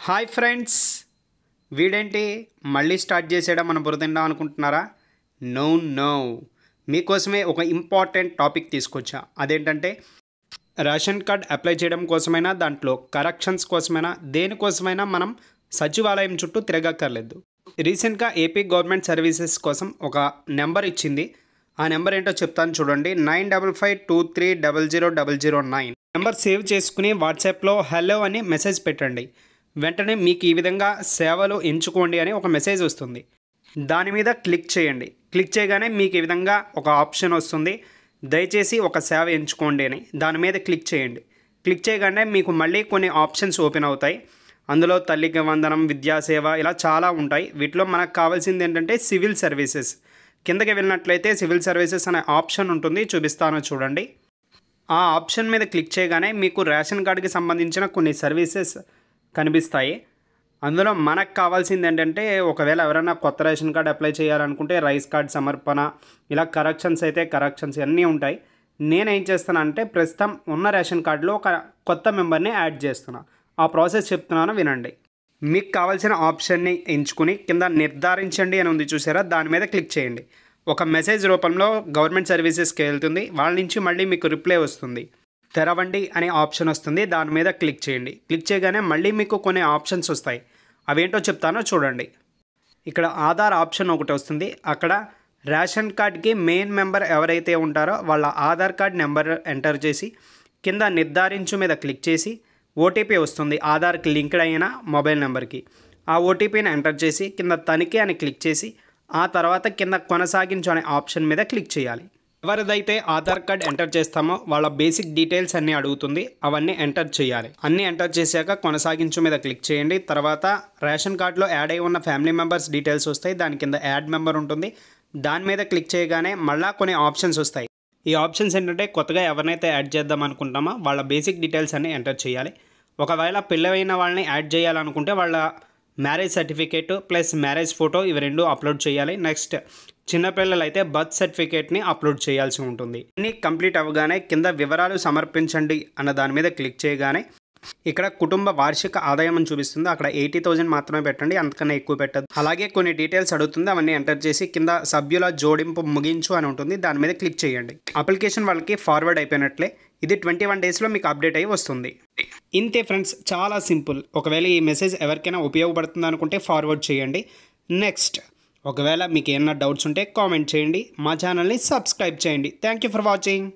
Hi friends, వీడేంటి మళ్ళీ start చేసేయడం మన బురదిండా అనుకుంటున్నారా? నో నో, మీకోసమే ఒక ఇంపార్టెంట్ టాపిక్ తీసుకొచ్చా. అదేంటంటే రేషన్ కార్డ్ అప్లై చేయడం కోసమైనా, దాంట్లో కరెక్షన్స్ కోసమైనా, దేనికోసమైనా మనం సచివాలయం చుట్టూ తిరగక్కర్లేదు. రీసెంట్గా ఏపీ గవర్నమెంట్ సర్వీసెస్ కోసం ఒక నెంబర్ ఇచ్చింది. ఆ నెంబర్ ఏంటో చెప్తాను చూడండి. 9552300009 నెంబర్ సేవ్ చేసుకుని వాట్సాప్లో హలో అని మెసేజ్ పెట్టండి. వెంటనే మీకు ఈ విధంగా సేవలు ఎంచుకోండి అని ఒక మెసేజ్ వస్తుంది. దాని మీద క్లిక్ చేయండి. క్లిక్ చేయగానే మీకు ఈ విధంగా ఒక ఆప్షన్ వస్తుంది, దయచేసి ఒక సేవ ఎంచుకోండి అని. దాని మీద క్లిక్ చేయండి. క్లిక్ చేయగానే మీకు మళ్ళీ కొన్ని ఆప్షన్స్ ఓపెన్ అవుతాయి. అందులో తల్లికి వందనం, విద్యాసేవ, ఇలా చాలా ఉంటాయి. వీటిలో మనకు కావాల్సింది ఏంటంటే సివిల్ సర్వీసెస్. కిందకి వెళ్ళినట్లయితే సివిల్ సర్వీసెస్ అనే ఆప్షన్ ఉంటుంది, చూపిస్తాను చూడండి. ఆ ఆప్షన్ మీద క్లిక్ చేయగానే మీకు రేషన్ కార్డుకి సంబంధించిన కొన్ని సర్వీసెస్ కనిపిస్తాయి. అందులో మనకు కావాల్సింది ఏంటంటే, ఒకవేళ ఎవరైనా కొత్త రేషన్ కార్డు అప్లై చేయాలనుకుంటే రైస్ కార్డ్ సమర్పణ, ఇలా కరెక్షన్స్ అయితే కరెక్షన్స్ అన్నీ ఉంటాయి. నేనేం చేస్తానంటే ప్రస్తుతం ఉన్న రేషన్ కార్డులో ఒక కొత్త మెంబర్ని యాడ్ చేస్తున్నా. ఆ ప్రాసెస్ చెప్తున్నాను, వినండి. మీకు కావాల్సిన ఆప్షన్ని ఎంచుకుని కింద నిర్ధారించండి అని ఉంది చూసారా, దాని మీద క్లిక్ చేయండి. ఒక మెసేజ్ రూపంలో గవర్నమెంట్ సర్వీసెస్కి వెళ్తుంది. వాళ్ళ నుంచి మళ్ళీ మీకు రిప్లై వస్తుంది. తెరవండి అనే ఆప్షన్ వస్తుంది, దాని మీద క్లిక్ చేయండి. క్లిక్ చేయగానే మళ్ళీ మీకు కొన్ని ఆప్షన్స్ వస్తాయి. అవేంటో చెప్తానో చూడండి. ఇక్కడ ఆధార్ ఆప్షన్ ఒకటి వస్తుంది. అక్కడ రేషన్ కార్డ్కి మెయిన్ మెంబర్ ఎవరైతే ఉంటారో వాళ్ళ ఆధార్ కార్డ్ నెంబర్ ఎంటర్ చేసి కింద నిర్ధారించు మీద క్లిక్ చేసి ఓటీపీ వస్తుంది ఆధార్కి లింక్డ్ అయిన మొబైల్ నెంబర్కి. ఆ ఓటీపీని ఎంటర్ చేసి కింద తనిఖీ అని క్లిక్ చేసి ఆ తర్వాత కింద కొనసాగించు అనే ఆప్షన్ మీద క్లిక్ చేయాలి. ఎవరిదైతే ఆధార్ కార్డ్ ఎంటర్ చేస్తామో వాళ్ళ బేసిక్ డీటెయిల్స్ అన్నీ అడుగుతుంది, అవన్నీ ఎంటర్ చేయాలి. అన్నీ ఎంటర్ చేశాక కొనసాగించు మీద క్లిక్ చేయండి. తర్వాత రేషన్ కార్డులో యాడ్ అయి ఉన్న ఫ్యామిలీ మెంబర్స్ డీటెయిల్స్ వస్తాయి. దాని కింద యాడ్ మెంబర్ ఉంటుంది. దాని మీద క్లిక్ చేయగానే మళ్ళీ కొన్ని ఆప్షన్స్ వస్తాయి. ఈ ఆప్షన్స్ ఏంటంటే కొత్తగా ఎవరినైతే యాడ్ చేద్దాం అనుకుంటామో వాళ్ళ బేసిక్ డీటెయిల్స్ అన్నీ ఎంటర్ చేయాలి. ఒకవేళ పెళ్ళైన వాళ్ళని యాడ్ చేయాలనుకుంటే వాళ్ళ marriage certificate plus marriage photo ఇవి రెండు అప్లోడ్ చేయాలి. నెక్స్ట్ చిన్నపిల్లలు అయితే బర్త్ సర్టిఫికేట్ని అప్లోడ్ చేయాల్సి ఉంటుంది. అన్నీ కంప్లీట్ అవ్వగానే కింద వివరాలు సమర్పించండి అన్న దాని మీద క్లిక్ చేయగానే ఇక్కడ కుటుంబ వార్షిక ఆదాయం అని చూపిస్తుంది. అక్కడ 80,000 మాత్రమే పెట్టండి, అంతకన్నా ఎక్కువ పెట్టద్దు. అలాగే కొన్ని డీటెయిల్స్ అడుగుతుంది, అవన్నీ ఎంటర్ చేసి కింద సభ్యుల జోడింపు ముగించు అని ఉంటుంది, దాని మీద క్లిక్ చేయండి. అప్లికేషన్ వాళ్ళకి ఫార్వర్డ్ అయిపోయినట్లే. ఇది 21 డేస్లో మీకు అప్డేట్ అయ్యి వస్తుంది. ఇంతే ఫ్రెండ్స్, చాలా సింపుల్. ఒకవేళ ఈ మెసేజ్ ఎవరికైనా ఉపయోగపడుతుంది అనుకుంటే ఫార్వర్డ్ చేయండి. నెక్స్ట్ ఒకవేళ మీకు ఏమైనా డౌట్స్ ఉంటే కామెంట్ చేయండి. మా ఛానల్ని సబ్స్క్రైబ్ చేయండి. Thank you for watching.